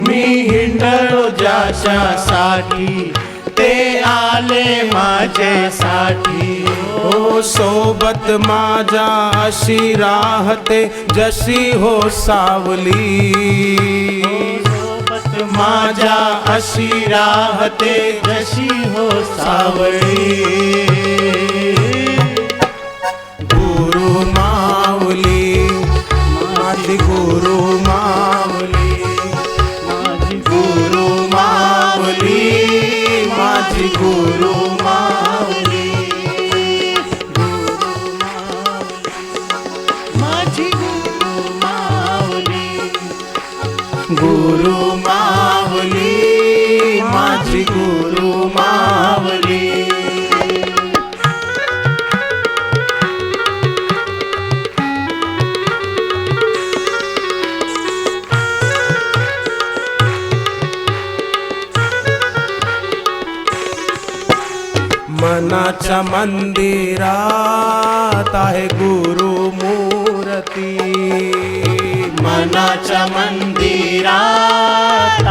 मी हिंडलो ज्याच्यासाठी ते आले माझ्यासाठी. हो सोबत माझ्या अशी राहते जशी हो सावली. सोबत माझ्या अशी राहते जशी हो सावली. गुरु माऊली माझी गुरु माऊली, माझी गुरु माऊली, माझी गुरु माऊली, माझी गुरु माऊली, गुरु माऊली माझी गुरु माऊली. मनाच्या मंदिरात आहे गुरु मूर्ती. मनाच्या मंदिरात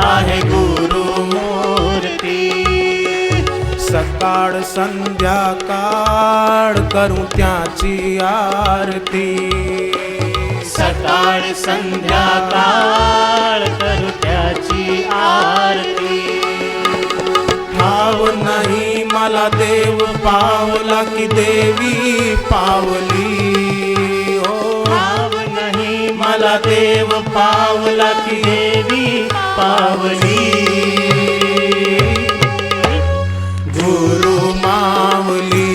आहे गुरु मूर्ती. सकाळ संध्याकाळ करू त्याची आरती. सकाळ संध्याकाळ करू त्याची आरती. ठाव नाही मला देव पावला की देवी पावली. हो ठाव नाही मला देव पावला की देवी पावली. गुरु माऊली,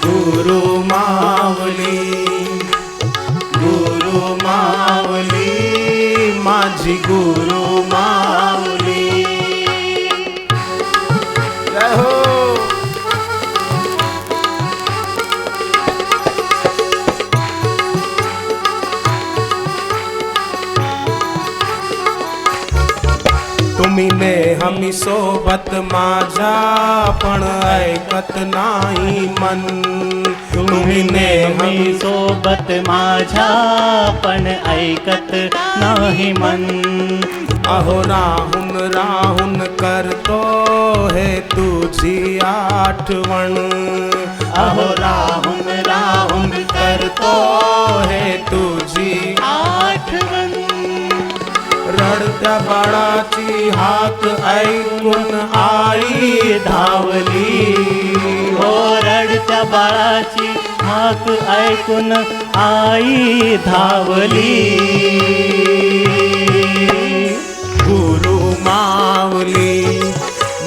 गुरु माऊली, गुरु माऊली माझी गुरु माऊली. जय हो. तुम्ही नेहमी सोबत माझ्या पण ऐकत नाही मन. तुम्ही नेहमी सोबत माझ्या पण ऐकत नाही मन. अहो राहून राहून करतो हे तुझी आठवण. अहो राहून राहून करतो हे तुझी आठवण. रडत्या बाळाची हाक ऐकून आई धावली. हो रडत्या बाळाची हाक ऐकून आई धावली. गुरु माऊली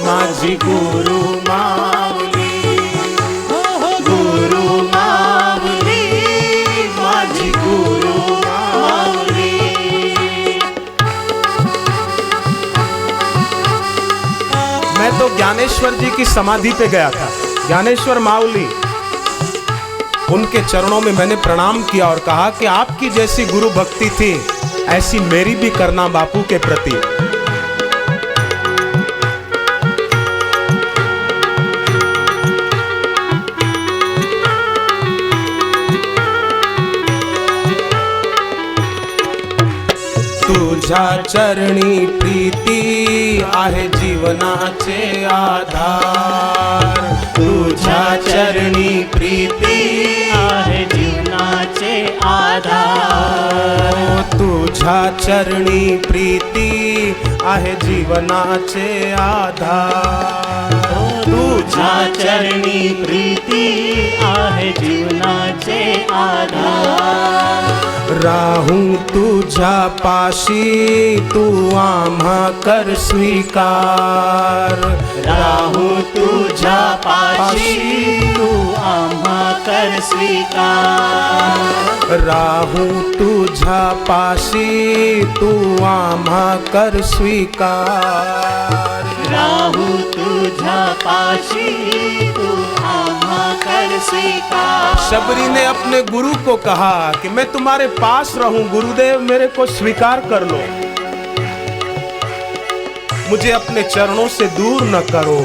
माझी गुरु माऊली, गुरु माऊली माझी गुरु माऊली. मैं तो ज्ञानेश्वर जी की समाधि पे गया था. ज्ञानेश्वर माऊली, उनके चरणों में मैंने प्रणाम किया और कहा कि आपकी जैसी गुरु भक्ति थी ऐसी मेरी भी करना बापू के प्रति. तुझ्या चरणी प्रीती आहे जीवनाचे आधार. तुझ्या चरणी प्रीती आहे जीवनाचे आधार. तुझ्या चरणी प्रीती आहे जीवनाचे आधार. तुझ्या चरणी प्रीती आहे जीवनाचे आधार. राहू तुझ्या पाशी तू आम्हा कर स्वीकार. राहू तुझ्या पाशी तू आम्हा कर स्वीकार. राहू तुझ्या पाशी तू आम्हा कर स्वीकार. राहू तुझ्या पाशी तू आम्हा कर स्वीकार. शबरी ने अपने गुरु को कहा कि मैं तुम्हारे पास रहूं गुरुदेव, मेरे को स्वीकार कर लो, मुझे अपने चरणों से दूर न करो.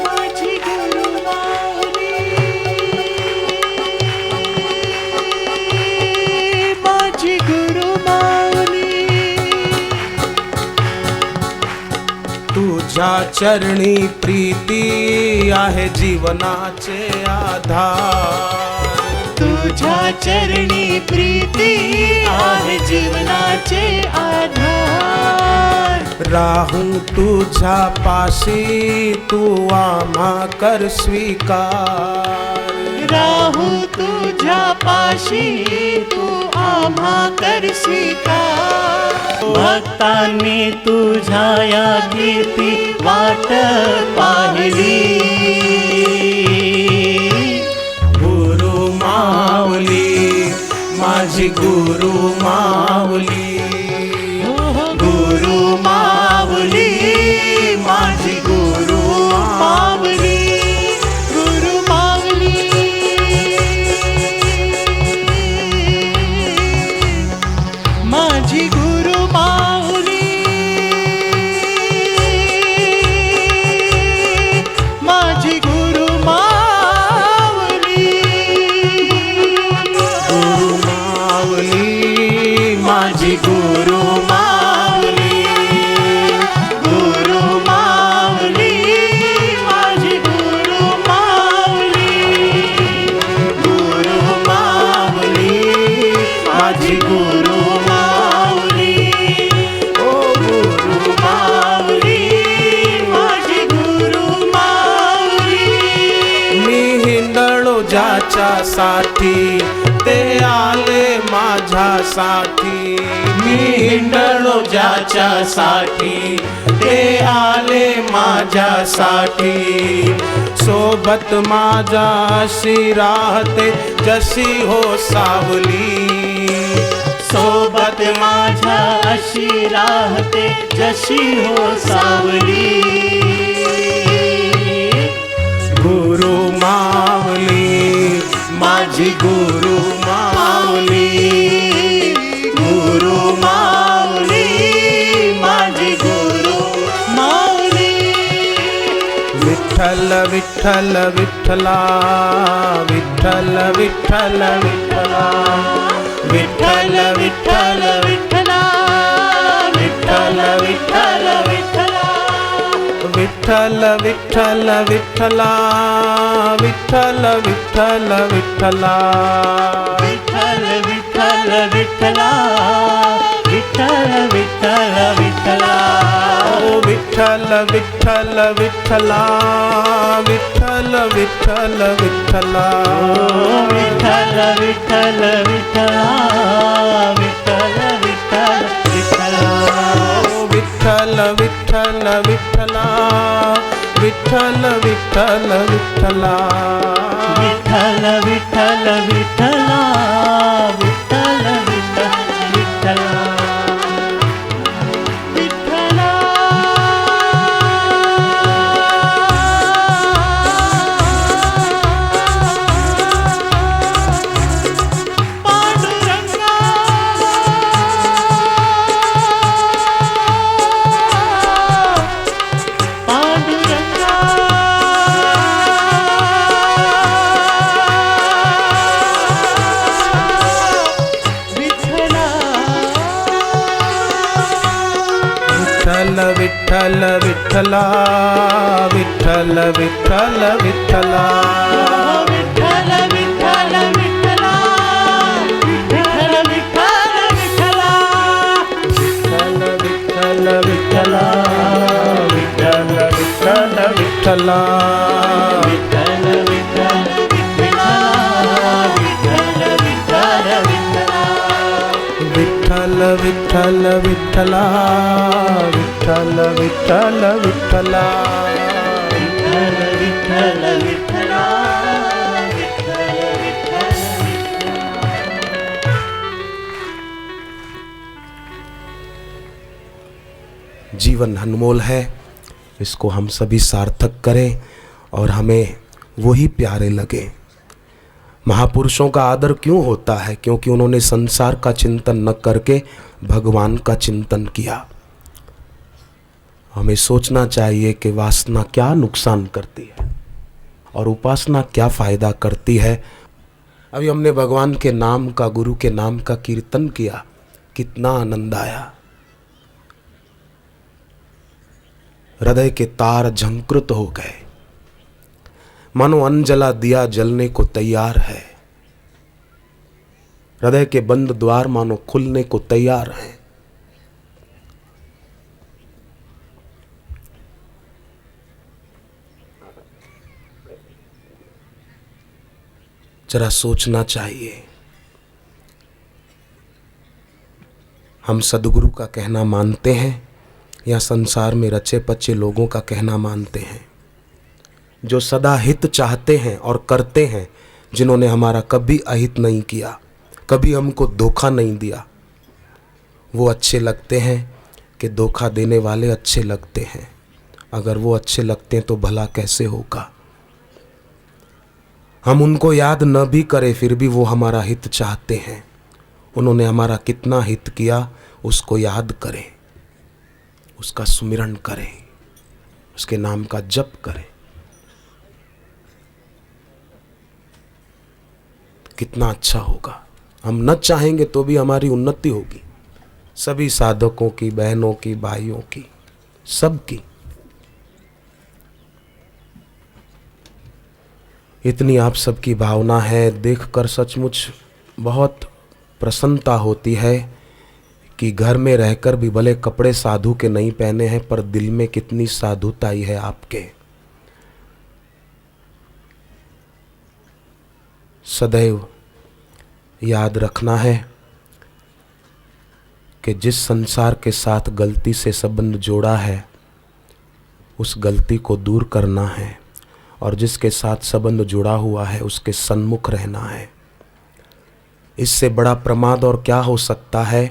माझी गुरु माऊली, माझी गुरु माऊली, चरणी प्रीती आहे जीवनाचे आधार. तुझ्या चरणी प्रीती आहे जीवनाचे आधार. राहू तुझ्या पाशी तू आम्हा कर स्वीकार. राहू तुझ्या पाशी तू आम्हा कर स्वीकार. भक्तांनी तुझ्या या कीर्ती वाट पाहिली. गुरु माऊली माझी गुरु माऊली. गुरु माऊली माझी गुरु माऊली. गुरु माऊली माझी गुरु माऊली. माझी गुरु माऊली. गुरु माऊली माझी गुरु माऊली. गुरु माऊली माझी गुरु माऊली. गुरु माऊली माझी गुरु माऊली. ओ गुरु माऊली माझी गुरु माऊली. मी हिंडलो ज्याच्यासाठी ते आले माझ्यासाठी. मी हिंडलो ज्याच्यासाठी ते आले माझ्यासाठी. सोबत माझ्या अशी राहते जशी हो सावली. सोबत माझ्या अशी राहते जशी हो सावली. गुरु माऊली माझी गुरु माऊली. गुरु माऊली माझी गुरु माऊली. विठ्ठल विठ्ठल विठ्ठला विठ्ठल विठ्ठल विठ्ठला. विठ्ठल विठ्ठल विठ्ठला. विठ्ठल विठ्ठल विठ्ठला. विठ्ठल विठ्ठल विठ्ठला. विठ्ठल विठ्ठल विठ्ठला. विठ्ठल विठ्ठल विठ्ठला. विठ्ठल विठ्ठल विठ्ठला. ओ विठ्ठल विठ्ठल विठ्ठला. विठ्ठल विठ्ठल विठ्ठला. विठ्ठल विठ्ठल विठ्ठला. विठ्ठल विठ्ठल विठ्ठला. विठ्ठल विठ्ठल विठ्ठला. विठ्ठल विठ्ठल विठ्ठला. विठ्ठल विठ्ठल विठ्ठला. विठ्ठल विठ्ठल विठ्ठला. विठ्ठला. पांडुरंगा. पांडुरंगा. विठ्ठला. विठ्ठल विठ्ठल विठ्ठला. विठ्ठल विठ्ठल विठ्ठला. विठ्ठल विठ्ठल विठ्ठला. विठ्ठल विठ्ठल विठ्ठला. विठ्ठल विठ्ठल विठ्ठला. विठ्ठल विठ्ठल विठ्ठला. विठ्ठल विठ्ठल विठ्ठला. विठ्ठल विठ्ठल विठ्ठला. विठ्ठल विठ्ठल विठ्ठला. विठ्ठल विठ्ठल विठ्ठला. विठ्ठल विठ्ठल विठ्ठला. विठ्ठल विठ्ठल विठ्ठला. जीवन अनमोल है, इसको हम सभी सार्थक करें और हमें वही प्यारे लगे। महापुरुषों का आदर क्यों होता है? क्योंकि उन्होंने संसार का चिंतन न करके भगवान का चिंतन किया। हमें सोचना चाहिए कि वासना क्या नुकसान करती है और उपासना क्या फायदा करती है। अभी हमने भगवान के नाम का, गुरु के नाम का कीर्तन किया, कितना आनंद आया। हृदय के तार झंकृत हो गए, मानो अनजला दिया जलने को तैयार है। हृदय के बंद द्वार मानो खुलने को तैयार हैं। जरा सोचना चाहिए, हम सद्गुरु का कहना मानते हैं या संसार में रचे पचे लोगों का कहना मानते हैं, जो सदा हित चाहते हैं और करते हैं, जिन्होंने हमारा कभी अहित नहीं किया, कभी हमको धोखा नहीं दिया। वो अच्छे लगते हैं कि धोखा देने वाले अच्छे लगते हैं? अगर वो अच्छे लगते हैं तो भला कैसे होगा? हम उनको याद न भी करें फिर भी वो हमारा हित चाहते हैं। उन्होंने हमारा कितना हित किया उसको याद करें, उसका सुमिरन करें, उसके नाम का जप करें। कितना अच्छा होगा। हम न चाहेंगे तो भी हमारी उन्नति होगी, सभी साधकों की, बहनों की, भाइयों की, सबकी। इतनी आप सबकी भावना है, देखकर सचमुच बहुत प्रसन्नता होती है कि घर में रहकर भी भले कपड़े साधु के नहीं पहने हैं, पर दिल में कितनी साधुताई है आपके। सदैव याद रखना है कि जिस संसार के साथ गलती से संबंध जोड़ा है उस गलती को दूर करना है, और जिसके साथ संबंध जुड़ा हुआ है उसके सन्मुख रहना है। इससे बड़ा प्रमाद और क्या हो सकता है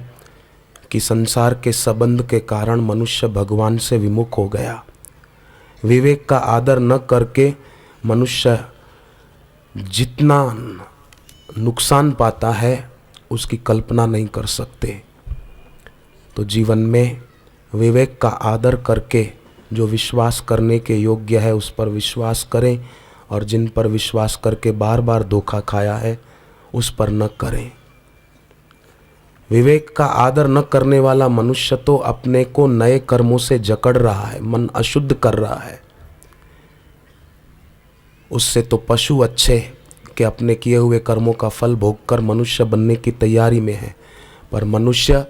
कि संसार के संबंध के कारण मनुष्य भगवान से विमुख हो गया। विवेक का आदर न करके मनुष्य जितना नुकसान पाता है उसकी कल्पना नहीं कर सकते। तो जीवन में विवेक का आदर करके जो विश्वास करने के योग्य है उस पर विश्वास करें, और जिन पर विश्वास करके बार बार धोखा खाया है उस पर न करें। विवेक का आदर न करने वाला मनुष्य तो अपने को नए कर्मों से जकड़ रहा है, मन अशुद्ध कर रहा है। उससे तो पशु अच्छे कि अपने किए हुए कर्मों का फल भोगकर मनुष्य बनने की तैयारी में है, पर मनुष्य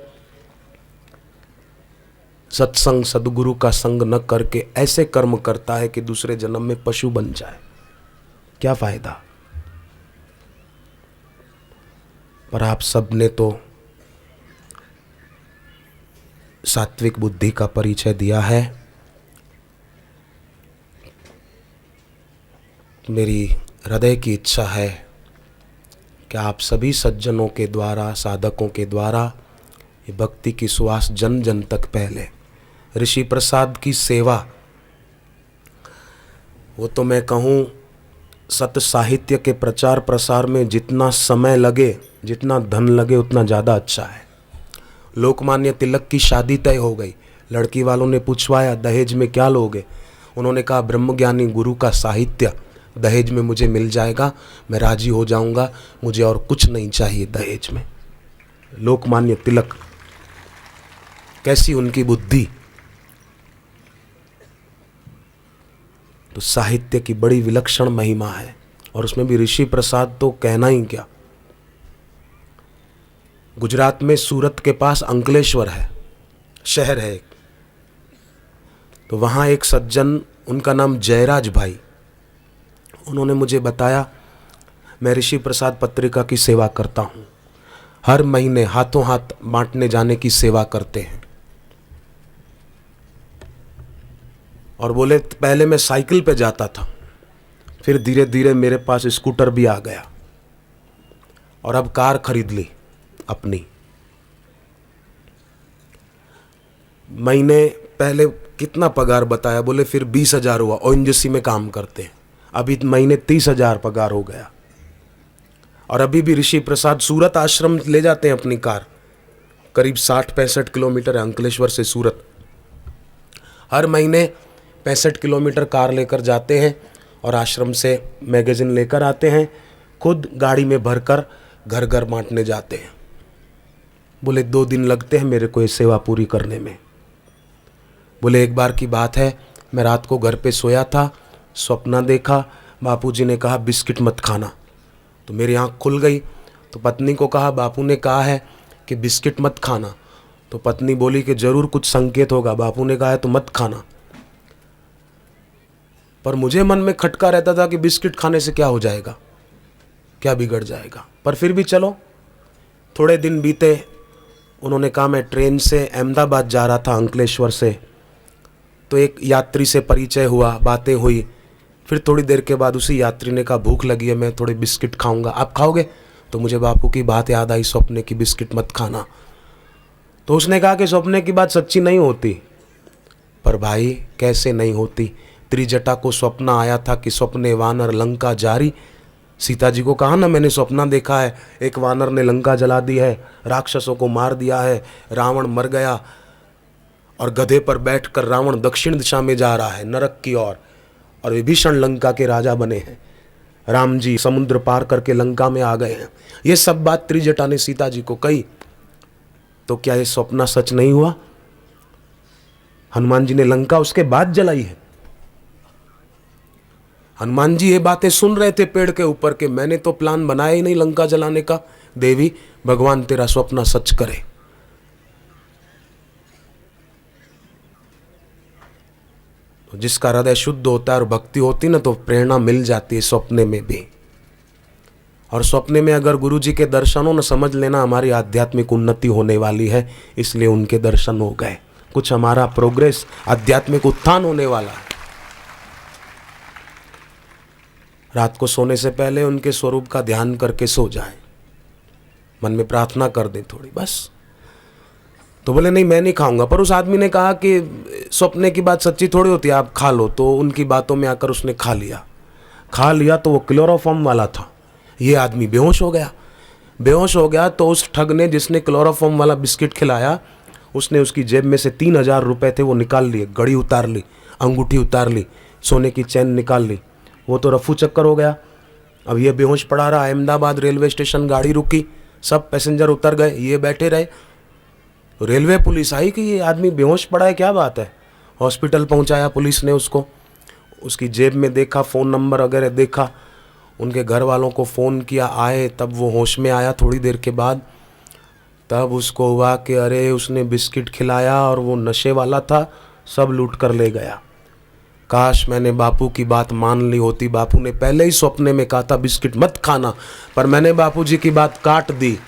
सत्संग सद्गुरु का संग न करके ऐसे कर्म करता है कि दूसरे जन्म में पशु बन जाए। क्या फायदा? पर आप सब ने तो सात्विक बुद्धि का परिचय दिया है। मेरी हृदय की इच्छा है कि आप सभी सज्जनों के द्वारा, साधकों के द्वारा ये भक्ति की सुवास जन जन तक फैले। ऋषि प्रसाद की सेवा, वो तो मैं कहूँ सत साहित्य के प्रचार प्रसार में जितना समय लगे, जितना धन लगे उतना ज़्यादा अच्छा है। लोकमान्य तिलक की शादी तय हो गई। लड़की वालों ने पूछवाया दहेज में क्या लोगे? उन्होंने कहा ब्रह्मज्ञानी गुरु का साहित्य दहेज में मुझे मिल जाएगा, मैं राजी हो जाऊंगा, मुझे और कुछ नहीं चाहिए दहेज में। लोकमान्य तिलक, कैसी उनकी बुद्धि! तो साहित्य की बड़ी विलक्षण महिमा है, और उसमें भी ऋषि प्रसाद तो कहना ही क्या। गुजरात में सूरत के पास अंकलेश्वर है, शहर है एक, तो वहाँ एक सज्जन, उनका नाम जयराज भाई, उन्होंने मुझे बताया मैं ऋषि प्रसाद पत्रिका की सेवा करता हूँ। हर महीने हाथों हाथ बांटने जाने की सेवा करते हैं। और बोले पहले मैं साइकिल पे जाता था, फिर धीरे धीरे मेरे पास स्कूटर भी आ गया, और अब कार खरीद ली अपनी। महीने पहले कितना पगार बताया? बोले फिर 20,000 हुआ, ओएनजीसी में काम करते हैं। अभी महीने 30,000 पगार हो गया। और अभी भी ऋषि प्रसाद सूरत आश्रम ले जाते हैं अपनी कार। करीब 60-65 किलोमीटर है अंकलेश्वर से सूरत। हर महीने 65 किलोमीटर कार लेकर जाते हैं और आश्रम से मैगजीन लेकर आते हैं, खुद गाड़ी में भरकर घर घर बांटने जाते हैं। बोले 2 दिन लगते हैं मेरे को ये सेवा पूरी करने में। बोले एक बार की बात है, मैं रात को घर पे सोया था, सपना देखा, बापूजी ने कहा बिस्किट मत खाना। तो मेरी आँख खुल गई। तो पत्नी को कहा बापू ने कहा है कि बिस्किट मत खाना। तो पत्नी बोली कि जरूर कुछ संकेत होगा, बापू ने कहा है तो मत खाना। पर मुझे मन में खटका रहता था कि बिस्किट खाने से क्या हो जाएगा, क्या बिगड़ जाएगा। पर फिर भी चलो, थोड़े दिन बीते। उन्होंने कहा मैं ट्रेन से अहमदाबाद जा रहा था अंकलेश्वर से, तो एक यात्री से परिचय हुआ, बातें हुई। फिर थोड़ी देर के बाद उसी यात्री ने कहा भूख लगी है, मैं थोड़े बिस्किट खाऊंगा, आप खाओगे? तो मुझे बापू की बात याद आई, सपने की बिस्किट मत खाना। तो उसने कहा कि सपने की बात सच्ची नहीं होती। पर भाई कैसे नहीं होती? त्रिजटा को स्वप्न आया था कि स्वप्ने वानर लंका जारी। सीता जी को कहा ना मैंने सपना देखा है, एक वानर ने लंका जला दी है, राक्षसों को मार दिया है, रावण मर गया, और गधे पर बैठकर रावण दक्षिण दिशा में जा रहा है नरक की ओर, और विभीषण लंका के राजा बने हैं, राम जी समुद्र पार करके लंका में आ गए हैं। ये सब बात त्रिजटा ने सीता जी को कही। तो क्या ये सपना सच नहीं हुआ? हनुमान जी ने लंका उसके बाद जलाई है। हनुमान जी ये बातें सुन रहे थे पेड़ के ऊपर के, मैंने तो प्लान बनाया ही नहीं लंका जलाने का। देवी भगवान तेरा स्वप्न सच करे। तो जिसका हृदय शुद्ध होता है और भक्ति होती ना, तो प्रेरणा मिल जाती है सपने में भी। और सपने में अगर गुरु जी के दर्शन हो ना, समझ लेना हमारी आध्यात्मिक उन्नति होने वाली है, इसलिए उनके दर्शन हो गए, कुछ हमारा प्रोग्रेस, आध्यात्मिक उत्थान होने वाला है। रात को सोने से पहले उनके स्वरूप का ध्यान करके सो जाएं, मन में प्रार्थना कर दें थोड़ी बस। तो बोले नहीं मैं नहीं खाऊंगा। पर उस आदमी ने कहा कि सपने की बात सच्ची थोड़ी होती है, आप खा लो। तो उनकी बातों में आकर उसने खा लिया तो वो क्लोरोफॉर्म वाला था। ये आदमी बेहोश हो गया। तो उस ठग ने जिसने क्लोरोफॉर्म वाला बिस्किट खिलाया, उसने उसकी जेब में से 3,000 रुपये थे वो निकाल लिए, घड़ी उतार ली, अंगूठी उतार ली, सोने की चैन निकाल ली। वो तो रफू चक्कर हो गया। अब ये बेहोश पड़ा रहा। अहमदाबाद रेलवे स्टेशन गाड़ी रुकी, सब पैसेंजर उतर गए, ये बैठे रहे। रेलवे पुलिस आई कि ये आदमी बेहोश पड़ा है, क्या बात है। हॉस्पिटल पहुंचाया पुलिस ने उसको, उसकी जेब में देखा, फ़ोन नंबर वगैरह देखा, उनके घर वालों को फ़ोन किया, आए, तब वो होश में आया थोड़ी देर के बाद। तब उसको हुआ कि अरे उसने बिस्किट खिलाया और वो नशे वाला था, सब लूट कर ले गया। काश मैंने बापू की बात मान ली होती। बापू ने पहले ही सपने में कहा था बिस्किट मत खाना, पर मैंने बापू जी की बात काट दी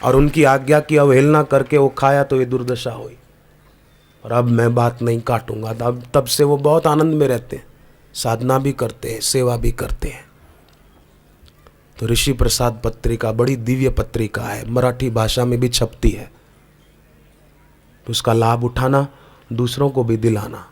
और उनकी आज्ञा की अवहेलना करके वो खाया, तो ये दुर्दशा हुई। और अब मैं बात नहीं काटूंगा। तब से वो बहुत आनंद में रहते हैं, साधना भी करते हैं, सेवा भी करते हैं। तो ऋषि प्रसाद पत्रिका बड़ी दिव्य पत्रिका है, मराठी भाषा में भी छपती है। तो उसका लाभ उठाना, दूसरों को भी दिलाना।